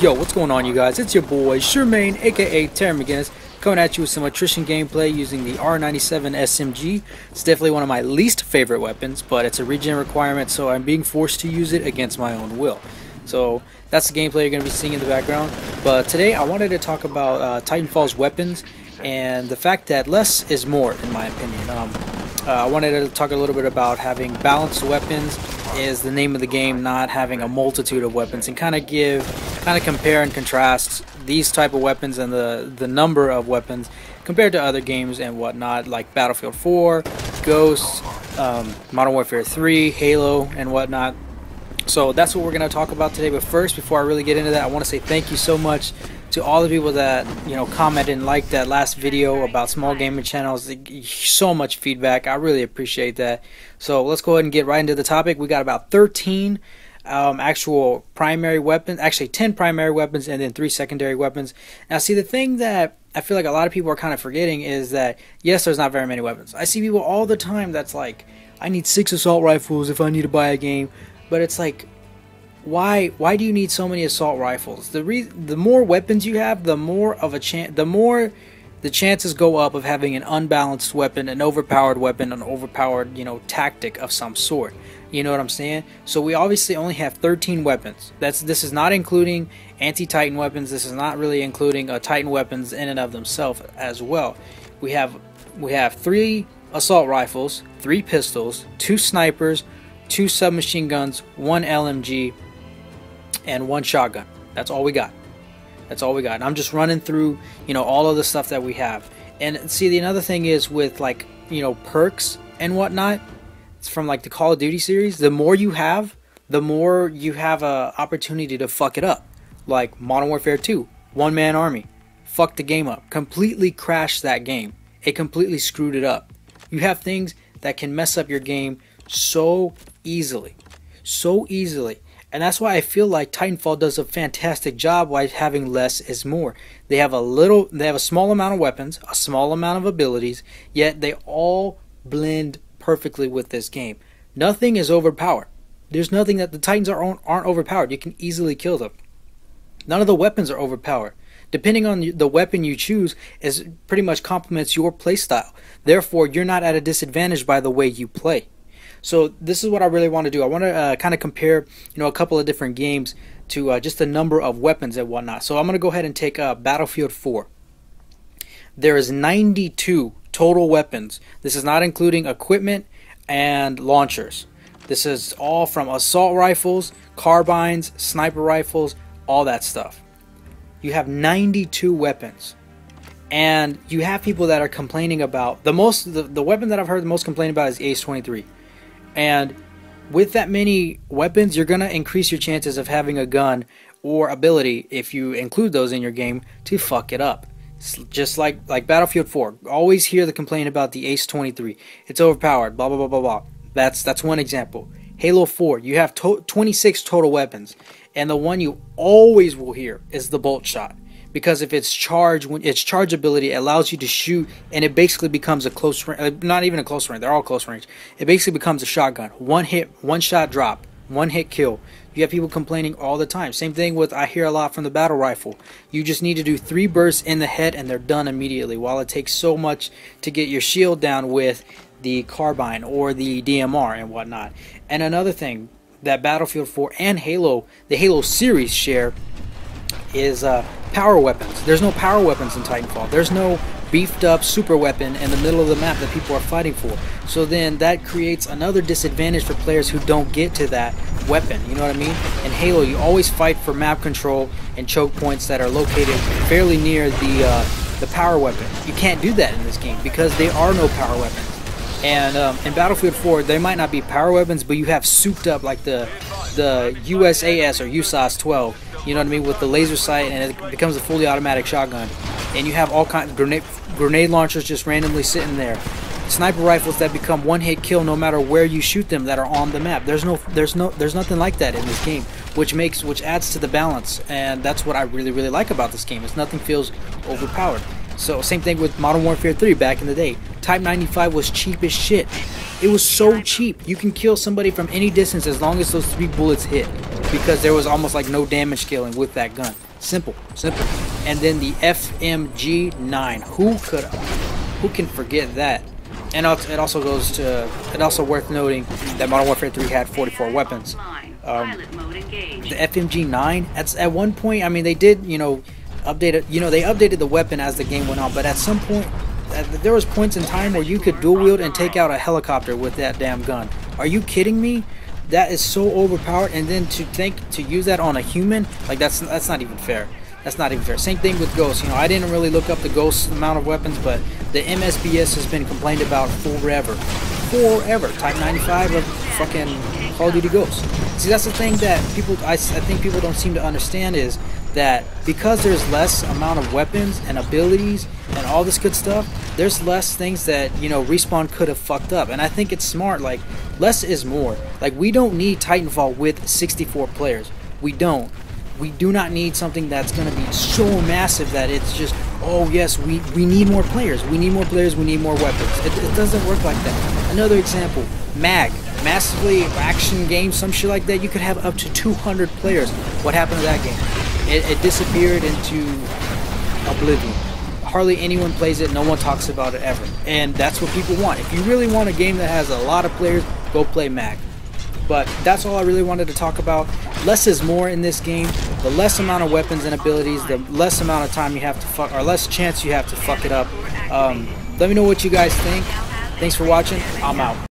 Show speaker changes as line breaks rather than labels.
Yo, what's going on, you guys? It's your boy Shermaine, aka Terry McGinnis, coming at you with some attrition gameplay using the R-97 SMG. It's definitely one of my least favorite weapons, but it's a regen requirement, so I'm being forced to use it against my own will. So that's the gameplay you're going to be seeing in the background. But today I wanted to talk about Titanfall's weapons and the fact that less is more, in my opinion. I wanted to talk a little bit about having balanced weapons is the name of the game, not having a multitude of weapons, and kind of compare and contrast these type of weapons and the number of weapons compared to other games and whatnot, like Battlefield 4, Ghost, Modern Warfare 3, Halo, and whatnot. So that's what we're going to talk about today. But first, before I really get into that, I want to say thank you so much to all the people that commented and liked that last video about small gaming channels. So much feedback. I really appreciate that. So let's go ahead and get right into the topic. We got about 13 actual primary weapons, actually 10 primary weapons and then 3 secondary weapons. Now see, the thing that I feel like a lot of people are kind of forgetting is that yes, there's not very many weapons. I see people all the time that's like, I need 6 assault rifles if I need to buy a game. But it's like, why do you need so many assault rifles? The more weapons you have, the more the chances go up of having an unbalanced weapon, an overpowered weapon, an overpowered tactic of some sort. You know what I'm saying? So we obviously only have 13 weapons. This is not including anti-Titan weapons. This is not really including Titan weapons in and of themselves as well. We have 3 assault rifles, 3 pistols, 2 snipers, 2 submachine guns, 1 LMG, and 1 shotgun. That's all we got. That's all we got. And I'm just running through, all of the stuff that we have. And see, the another thing is with perks and whatnot. It's from like the Call of Duty series. The more you have a opportunity to fuck it up. Like Modern Warfare 2, one-man army, fucked the game up, completely crashed that game. It completely screwed it up. You have things that can mess up your game so easily, and that's why I feel like Titanfall does a fantastic job by having less is more. They have a small amount of weapons, a small amount of abilities, yet they all blend perfectly with this game. Nothing is overpowered. There's nothing that the Titans aren't overpowered. You can easily kill them. None of the weapons are overpowered. Depending on the weapon you choose, is pretty much complements your playstyle. Therefore, you're not at a disadvantage by the way you play. So this is what I really want to do. I want to kind of compare, a couple of different games to just the number of weapons and whatnot. So I'm going to go ahead and take Battlefield 4. There is 92 total weapons. This is not including equipment and launchers. This is all from assault rifles, carbines, sniper rifles, all that stuff. You have 92 weapons. And you have people that are complaining about the weapon that I've heard the most complain about is the Ace-23. And with that many weapons, you're going to increase your chances of having a gun or ability, if you include those in your game, to fuck it up. It's just like Battlefield 4. Always hear the complaint about the Ace-23. It's overpowered, blah, blah, blah, blah, blah. That's one example. Halo 4, you have 26 total weapons. And the one you always will hear is the bolt shot. Because if it's charged, when its charge ability allows you to shoot, and it basically becomes a close range, not even a close range, they're all close range. It basically becomes a shotgun. One hit, one shot drop, one hit kill. You have people complaining all the time. Same thing with, I hear a lot from the battle rifle. You just need to do 3 bursts in the head and they're done immediately, while it takes so much to get your shield down with the carbine or the DMR and whatnot. And another thing that Battlefield 4 and Halo, the Halo series share, is power weapons. There's no power weapons in Titanfall. There's no beefed up super weapon in the middle of the map that people are fighting for. So then that creates another disadvantage for players who don't get to that weapon. You know what I mean? In Halo, you always fight for map control and choke points that are located fairly near the power weapon. You can't do that in this game because there are no power weapons. And in Battlefield 4, there might not be power weapons, but you have souped up like the USAS or USAS 12. You know what I mean, with the laser sight, and it becomes a fully automatic shotgun. And you have all kinds of grenade launchers just randomly sitting there. Sniper rifles that become one-hit kill no matter where you shoot them that are on the map. There's nothing like that in this game, which adds to the balance, and that's what I really like about this game. Nothing feels overpowered. So same thing with Modern Warfare 3 back in the day. Type 95 was cheap as shit. It was so cheap. You can kill somebody from any distance as long as those 3 bullets hit, because there was almost like no damage scaling with that gun. Simple, simple. And then the FMG9. Who can forget that? And it also worth noting that Modern Warfare 3 had 44 weapons. The FMG9, at one point, I mean, they did, update it. They updated the weapon as the game went on, but at some point, there was points in time where you could dual wield and take out a helicopter with that damn gun. Are you kidding me? That is so overpowered. And then to use that on a human, like that's not even fair. That's not even fair. Same thing with Ghost. I didn't really look up the Ghost amount of weapons, but the MSBS has been complained about forever. Type 95 of fucking Call of Duty Ghost. See, that's the thing that I think people don't seem to understand, is that because there's less amount of weapons and abilities and all this good stuff, there's less things that Respawn could have fucked up. And I think it's smart. Like, less is more. Like, we don't need Titanfall with 64 players. We don't. We do not need something that's going to be so massive that it's just, oh yes, we need more players. We need more players. We need more weapons. It doesn't work like that. Another example, massively action game, some shit like that. You could have up to 200 players. What happened to that game? It disappeared into oblivion. Hardly anyone plays it. No one talks about it ever. And that's what people want. If you really want a game that has a lot of players, go play MAG. But that's all I really wanted to talk about. Less is more in this game. The less amount of weapons and abilities, the less amount of time you have to or less chance you have to fuck it up. Let me know what you guys think. Thanks for watching. I'm out.